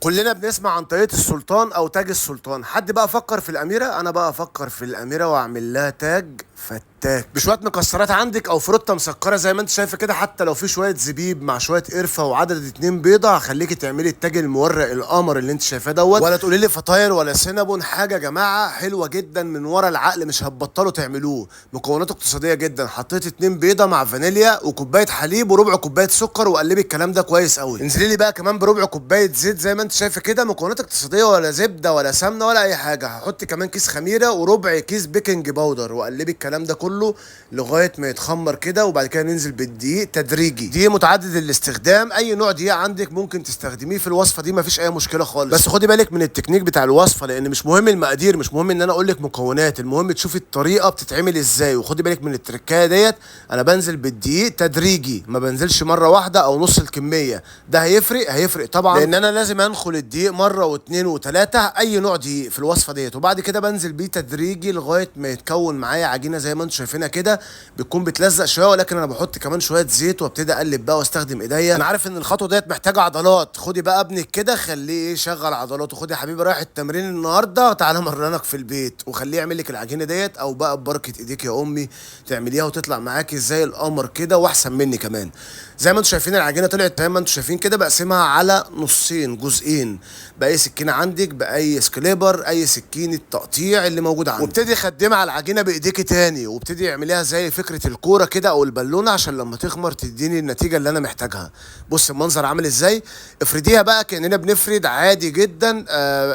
كلنا بنسمع عن طريقة السلطان او تاج السلطان. حد بقى فكر في الاميرة؟ انا بقى افكر في الاميرة واعمل لها تاج فتاك بشويه مكسرات عندك او فروته مسكره زي ما انت شايفه كده. حتى لو في شويه زبيب مع شويه قرفه وعدد 2 بيضه هخليكي تعملي التاج المورق القمر اللي انت شايفاه دوت. ولا تقولي لي فطاير ولا سينابون. حاجه يا جماعه حلوه جدا من ورا العقل، مش هتبطلوا تعملوه. مكوناته اقتصاديه جدا. حطيت 2 بيضه مع فانيليا وكوبايه حليب وربع كوبايه سكر، وقلبي الكلام ده كويس قوي. انزلي لي بقى كمان بربع كوبايه زيت زي ما انت شايفه كده. مكونات اقتصاديه، ولا زبده ولا سمنه ولا اي حاجه. هحط كمان كيس خميره وربع كيس بيكنج باودر، وقلبي الكلام ده كله لغايه ما يتخمر كده. وبعد كده ننزل بالدقيق تدريجي. دقيق متعدد الاستخدام، اي نوع دقيق عندك ممكن تستخدميه في الوصفه دي، مفيش اي مشكله خالص. بس خدي بالك من التكنيك بتاع الوصفه، لان مش مهم المقادير، مش مهم ان انا اقول لك مكونات، المهم تشوفي الطريقه بتتعمل ازاي. وخدي بالك من التركايه ديت، انا بنزل بالدقيق تدريجي، ما بنزلش مره واحده او نص الكميه. ده هيفرق طبعا، لان انا لازم انخل الدقيق مره واثنين وثلاثه، اي نوع دقيق في الوصفه ديت. وبعد كده بنزل بيه تدريجي لغايه ما يتكون معايا عجينه زي ما انتم شايفينها كده. بتكون بتلزق شويه، ولكن انا بحط كمان شويه زيت وابتدي اقلب بقى واستخدم ايديا. انا عارف ان الخطوه ديت محتاجه عضلات. خدي بقى ابنك كده، خليه يشغل عضلاته. خدي يا حبيبي رايح التمرين النهارده، تعالى مرنك في البيت، وخليه يعمل لك العجينه ديت. او بقى ببركه ايديك يا امي تعمليها وتطلع معاكي زي القمر كده، واحسن مني كمان. زي ما انتم شايفين العجينه طلعت زي ما انتم شايفين كده. بقسمها على نصين، جزئين، باي سكينه عندك، باي سكليبر، اي سكينه تقطيع اللي موجوده عندك. وابتدي خدمي على العجينه بايديكي تاني، وابتدي اعمليها زي فكره الكوره كده او البالونه، عشان لما تخمر تديني النتيجه اللي انا محتاجها. بص المنظر عامل ازاي. افرديها بقى كاننا بنفرد عادي جدا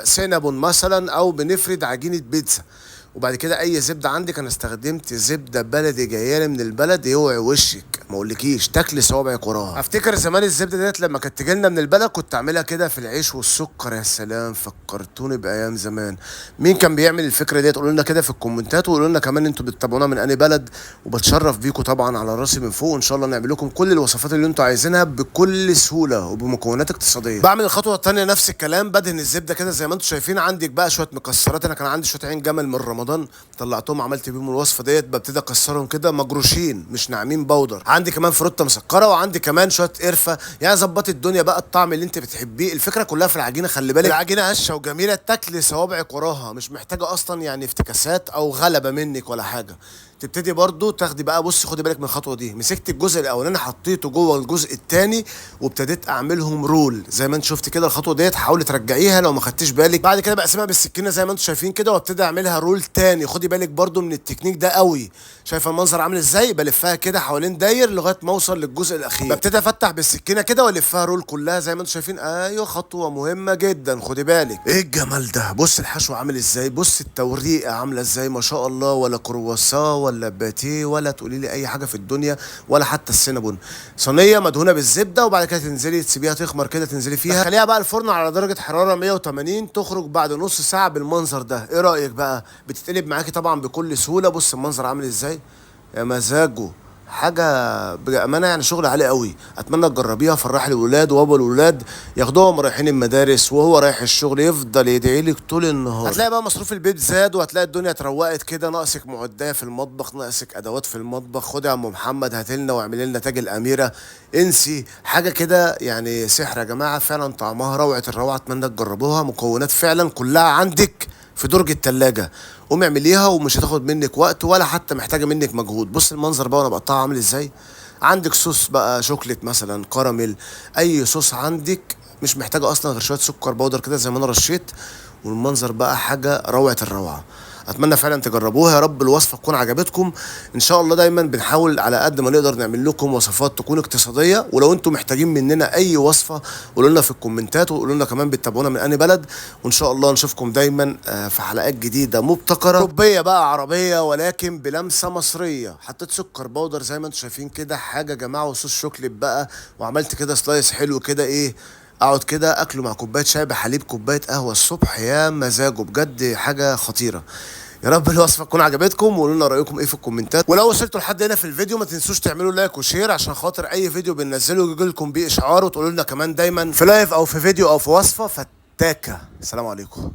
سينابون مثلا، او بنفرد عجينه بيتزا. وبعد كده اي زبده عندك، انا استخدمت زبده بلدي جايه لي من البلد، يوعي وشك ما اقولكيش تاكلي صوابعك وراها. افتكر زمان الزبده ديت لما كانت تجي لنا من البلد كنت اعملها كده في العيش والسكر. يا سلام، فكرتوني بايام زمان. مين كان بيعمل الفكره ديت؟ قولوا لنا كده في الكومنتات، وقولوا لنا كمان انتوا بتتابعونا من انهي بلد. وبتشرف بيكم طبعا على راسي من فوق. وان شاء الله نعمل لكم كل الوصفات اللي انتوا عايزينها بكل سهوله وبمكونات اقتصاديه. بعمل الخطوه الثانيه نفس الكلام، بدهن الزبده كده زي ما انتوا شايفين. عندك بقى شويه مكسرات. انا كان عندي شويه عين جمل من رمضان، طلعتهم عملت بيهم الوصفه ديت. ببتدي اكسرهم كده مجروشين مش ناعمين باودر. عندي كمان فروته مسكره، وعندي كمان شويه قرفه. يعني ظبطي الدنيا بقى، الطعم اللي انت بتحبيه. الفكره كلها في العجينه. خلي بالك العجينه هشه وجميله، تاكلي صوابعك وراها، مش محتاجه اصلا يعني افتكاسات او غلبه منك ولا حاجه. تبتدي برضو تاخدي بقى. بصي خدي بالك من الخطوه دي. مسكت الجزء الاولاني حطيته جوه الجزء الثاني، وابتديت اعملهم رول زي ما انت شفت كده. الخطوه ديت حاولي ترجعيها لو ما خدتيش بالك. بعد كده بقسمها بالسكينه زي ما انتم شايفين كده، وابتدي اعملها رول تاني. خدي بالك برضو من التكنيك ده قوي. شايفه المنظر عامل ازاي؟ بلفها كده حوالين داير لغايه ما اوصل للجزء الاخير. ببتدي افتح بالسكينه كده والفها رول كلها زي ما انتم شايفين. ايوه، خطوه مهمه جدا. خدي بالك ايه الجمال ده. بص الحشو عامل ازاي، بص التوريقه عامله ازاي، ما شاء الله. ولا كرواسون ولا باتيه ولا تقولي لي اي حاجه في الدنيا، ولا حتى السينابون. صينيه مدهونه بالزبده، وبعد كده تنزلي تسيبيها تخمر كده، تنزلي فيها. خليها بقى الفرن على درجه حراره 180. تخرج بعد نص ساعه بالمنظر ده. ايه رايك بقى؟ بتتقلب معاكي طبعا بكل سهوله. بص المنظر عامل ازاي، يا مزاجه. حاجه بامانه يعني شغل عالي قوي. اتمنى تجربيها. فرحي الولاد وابو الولاد ياخدوهم رايحين المدارس، وهو رايح الشغل يفضل يدعي لك طول النهار. هتلاقي بقى مصروف البيت زاد، وهتلاقي الدنيا اتروقت كده. ناقصك معديه في المطبخ، ناقصك ادوات في المطبخ. خدي يا ام محمد هاتلنا واعملي لنا تاج الاميره. انسي حاجه كده يعني سحر يا جماعه. فعلا طعمها روعه الروعه. اتمنى تجربوها. مكونات فعلا كلها عندك في درج التلاجة. قومي اعمليها ومش هتاخد منك وقت ولا حتى محتاجه منك مجهود. بص المنظر بقى وانا بقطعها عامل ازاي. عندك صوص بقى شوكليت مثلا، كراميل، اي صوص عندك، مش محتاجه اصلا غير شويه سكر بودر كده زي ما انا رشيت. والمنظر بقى حاجه روعه الروعه. اتمنى فعلا تجربوها. يا رب الوصفه تكون عجبتكم. ان شاء الله دايما بنحاول على قد ما نقدر نعمل لكم وصفات تكون اقتصاديه. ولو انتم محتاجين مننا اي وصفه قولوا لنا في الكومنتات، وقولوا لنا كمان بتتابعونا من انهي بلد. وان شاء الله نشوفكم دايما في حلقات جديده مبتكره اوروبيه بقى عربيه، ولكن بلمسه مصريه. حطيت سكر بودر زي ما انتم شايفين كده. حاجه يا جماعه. وصوص شوكليت بقى. وعملت كده سلايس حلو كده. ايه، اقعد كده اكله مع كوبايه شاي بحليب، كوبايه قهوه الصبح، يا مزاجه بجد. حاجه خطيره. يا رب الوصفه تكون عجبتكم، وقولوا لنا رايكم ايه في الكومنتات. ولو وصلتوا لحد هنا في الفيديو ما تنسوش تعملوا لايك وشير، عشان خاطر اي فيديو بننزله يجي لكم بيه اشعار. وتقولوا لنا كمان دايما في لايف او في فيديو او في وصفه فتاكه. السلام عليكم.